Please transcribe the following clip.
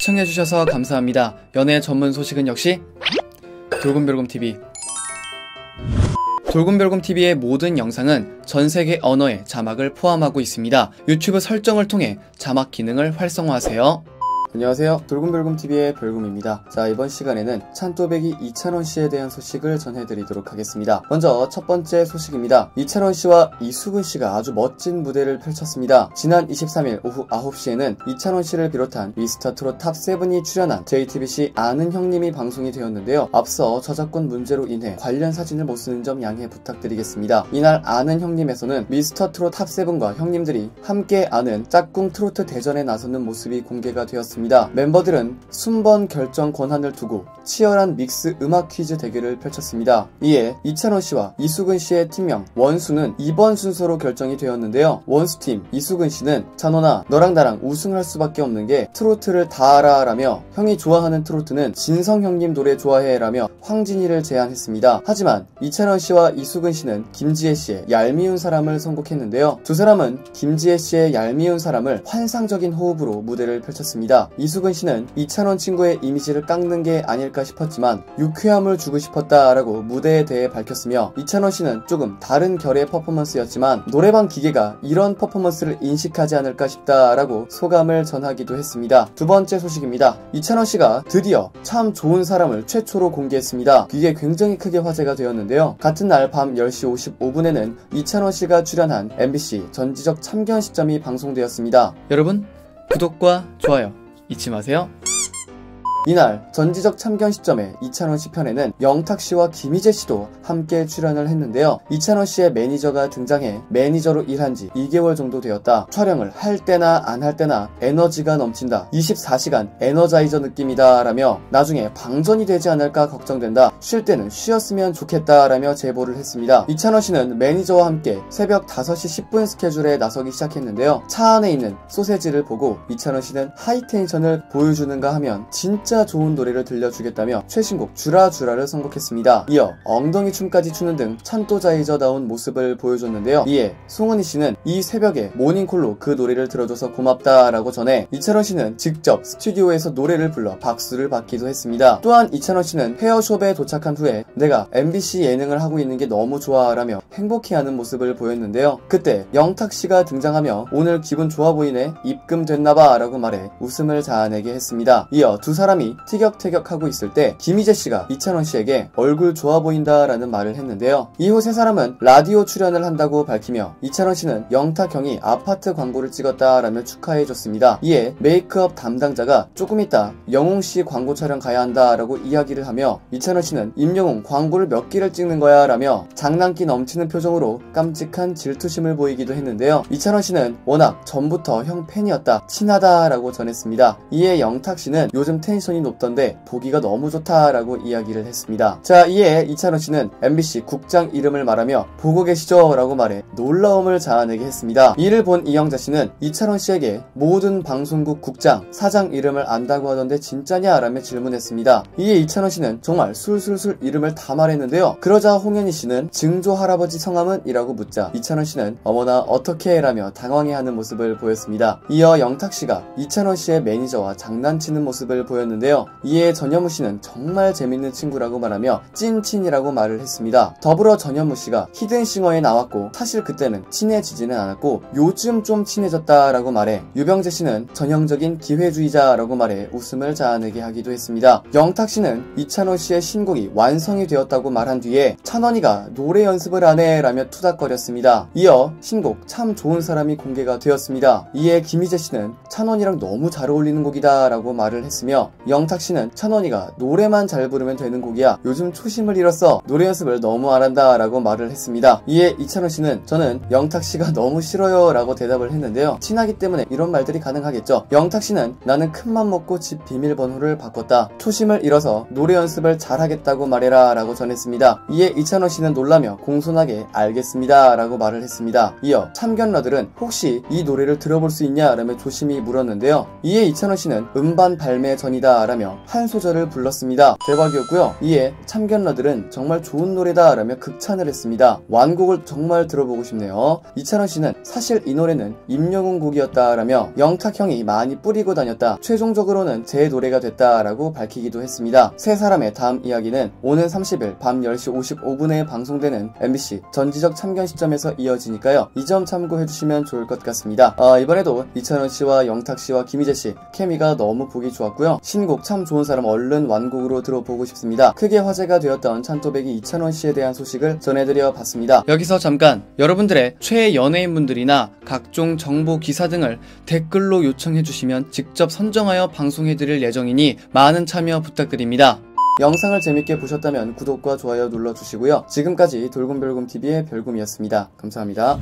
시청해주셔서 감사합니다. 연애 전문 소식은 역시 돌곰별곰TV. 돌곰별곰TV의 모든 영상은 전세계 언어의 자막을 포함하고 있습니다. 유튜브 설정을 통해 자막 기능을 활성화하세요. 안녕하세요, 돌곰별곰TV의 별곰입니다. 자, 이번 시간에는 찬또배기 이찬원씨에 대한 소식을 전해드리도록 하겠습니다. 먼저 첫 번째 소식입니다. 이찬원씨와 이수근씨가 아주 멋진 무대를 펼쳤습니다. 지난 23일 오후 9시에는 이찬원씨를 비롯한 미스터트롯 탑7이 출연한 JTBC 아는 형님이 방송이 되었는데요. 앞서 저작권 문제로 인해 관련 사진을 못 쓰는 점 양해 부탁드리겠습니다. 이날 아는 형님에서는 미스터트롯 탑7과 형님들이 함께 아는 짝꿍 트로트 대전에 나서는 모습이 공개가 되었습니다. 멤버들은 순번 결정 권한을 두고 치열한 믹스 음악 퀴즈 대결을 펼쳤습니다. 이에 이찬원씨와 이수근씨의 팀명 원수는 이번 순서로 결정이 되었는데요. 원수팀 이수근씨는 찬원아, 너랑 나랑 우승할 수밖에 없는 게 트로트를 다 알아 라며 형이 좋아하는 트로트는 진성 형님 노래 좋아해 라며 황진이를 제안했습니다. 하지만 이찬원씨와 이수근씨는 김지혜씨의 얄미운 사람을 선곡했는데요. 두 사람은 김지혜씨의 얄미운 사람을 환상적인 호흡으로 무대를 펼쳤습니다. 이수근씨는 이찬원 친구의 이미지를 깎는 게 아닐까 싶었지만 유쾌함을 주고 싶었다라고 무대에 대해 밝혔으며, 이찬원씨는 조금 다른 결의 퍼포먼스였지만 노래방 기계가 이런 퍼포먼스를 인식하지 않을까 싶다라고 소감을 전하기도 했습니다. 두 번째 소식입니다. 이찬원씨가 드디어 참 좋은 사람을 최초로 공개했습니다. 이게 굉장히 크게 화제가 되었는데요. 같은 날 밤 10시 55분에는 이찬원씨가 출연한 MBC 전지적 참견 시점이 방송되었습니다. 여러분, 구독과 좋아요 잊지 마세요. 이날 전지적 참견 시점에 이찬원씨 편에는 영탁씨와 김희재씨도 함께 출연을 했는데요. 이찬원씨의 매니저가 등장해 매니저로 일한 지 2개월 정도 되었다. 촬영을 할 때나 안 할 때나 에너지가 넘친다. 24시간 에너자이저 느낌이다 라며 나중에 방전이 되지 않을까 걱정된다. 쉴 때는 쉬었으면 좋겠다 라며 제보를 했습니다. 이찬원씨는 매니저와 함께 새벽 5시 10분 스케줄에 나서기 시작했는데요. 차 안에 있는 소세지를 보고 이찬원씨는 하이텐션을 보여주는가 하면 진짜 좋은 노래를 들려주겠다며 최신곡 주라주라를 선곡했습니다. 이어 엉덩이 춤까지 추는 등 찬또자이저다운 모습을 보여줬는데요. 이에 송은이씨는 이 새벽에 모닝콜로 그 노래를 들어줘서 고맙다 라고 전해 이찬원씨는 직접 스튜디오에서 노래를 불러 박수를 받기도 했습니다. 또한 이찬원씨는 헤어숍에 도착한 후에 내가 MBC 예능을 하고 있는 게 너무 좋아 라며 행복해하는 모습을 보였는데요. 그때 영탁씨가 등장하며 오늘 기분 좋아 보이네, 입금됐나봐 라고 말해 웃음을 자아내게 했습니다. 이어 두 사람이 티격태격하고 있을 때 김희재씨가 이찬원씨에게 얼굴 좋아 보인다 라는 말을 했는데요. 이후 세 사람은 라디오 출연을 한다고 밝히며 이찬원씨는 영탁형이 아파트 광고를 찍었다 라며 축하해줬습니다. 이에 메이크업 담당자가 조금 있다 영웅씨 광고 촬영 가야 한다 라고 이야기를 하며 이찬원씨는 임영웅 광고를 몇 개를 찍는 거야 라며 장난기 넘치는 표정으로 깜찍한 질투심을 보이기도 했는데요. 이찬원씨는 워낙 전부터 형 팬이었다, 친하다 라고 전했습니다. 이에 영탁씨는 요즘 텐션이 높던데 보기가 너무 좋다라고 이야기를 했습니다. 자, 이에 이찬원씨는 MBC 국장 이름을 말하며 보고 계시죠? 라고 말해 놀라움을 자아내게 했습니다. 이를 본 이영자씨는 이찬원씨에게 모든 방송국 국장, 사장 이름을 안다고 하던데 진짜냐? 라며 질문했습니다. 이에 이찬원씨는 정말 술술술 이름을 다 말했는데요. 그러자 홍현희씨는 증조 할아버지 성함은? 이라고 묻자 이찬원씨는 어머나 어떻게? 라며 당황해하는 모습을 보였습니다. 이어 영탁씨가 이찬원씨의 매니저와 장난치는 모습을 보였는데요. 이에 전현무씨는 정말 재밌는 친구라고 말하며 찐친이라고 말을 했습니다. 더불어 전현무씨가 히든싱어에 나왔고 사실 그때는 친해지지는 않았고 요즘 좀 친해졌다 라고 말해 유병재씨는 전형적인 기회주의자라고 말해 웃음을 자아내게 하기도 했습니다. 영탁씨는 이찬원씨의 신곡이 완성이 되었다고 말한 뒤에 찬원이가 노래 연습을 안 해 라며 투닥거렸습니다. 이어 신곡 참 좋은 사람이 공개가 되었습니다. 이에 김희재씨는 찬원이랑 너무 잘 어울리는 곡이다 라고 말을 했으며 영탁씨는 찬원이가 노래만 잘 부르면 되는 곡이야, 요즘 초심을 잃었어, 노래 연습을 너무 안 한다 라고 말을 했습니다. 이에 이찬원씨는 저는 영탁씨가 너무 싫어요 라고 대답을 했는데요. 친하기 때문에 이런 말들이 가능하겠죠. 영탁씨는 나는 큰맘 먹고 집 비밀번호를 바꿨다, 초심을 잃어서 노래 연습을 잘하겠다고 말해라 라고 전했습니다. 이에 이찬원씨는 놀라며 공손하게 알겠습니다 라고 말을 했습니다. 이어 참견러들은 혹시 이 노래를 들어볼 수 있냐 라며 조심히 물었는데요. 이에 이찬원씨는 음반 발매 전이다 좋다 라며 한 소절을 불렀습니다. 대박이었고요. 이에 참견러들은 정말 좋은 노래다 라며 극찬을 했습니다. 완곡을 정말 들어보고 싶네요. 이찬원 씨는 사실 이 노래는 임영웅 곡이었다 라며 영탁형이 많이 뿌리고 다녔다, 최종적으로는 제 노래가 됐다 라고 밝히기도 했습니다. 세 사람의 다음 이야기는 오는 30일 밤 10시 55분에 방송되는 MBC 전지적 참견 시점에서 이어지니까요. 이 점 참고해주시면 좋을 것 같습니다. 이번에도 이찬원 씨와 영탁 씨와 김희재 씨 케미가 너무 보기 좋았고요. 신곡 참 좋은 사람 얼른 완곡으로 들어보고 싶습니다. 크게 화제가 되었던 찬또배기 이찬원 씨에 대한 소식을 전해드려 봤습니다. 여기서 잠깐 여러분들의 최애 연예인분들이나 각종 정보 기사 등을 댓글로 요청해주시면 직접 선정하여 방송해드릴 예정이니 많은 참여 부탁드립니다. 영상을 재밌게 보셨다면 구독과 좋아요 눌러주시고요. 지금까지 돌곰별곰TV의 별곰이었습니다. 감사합니다.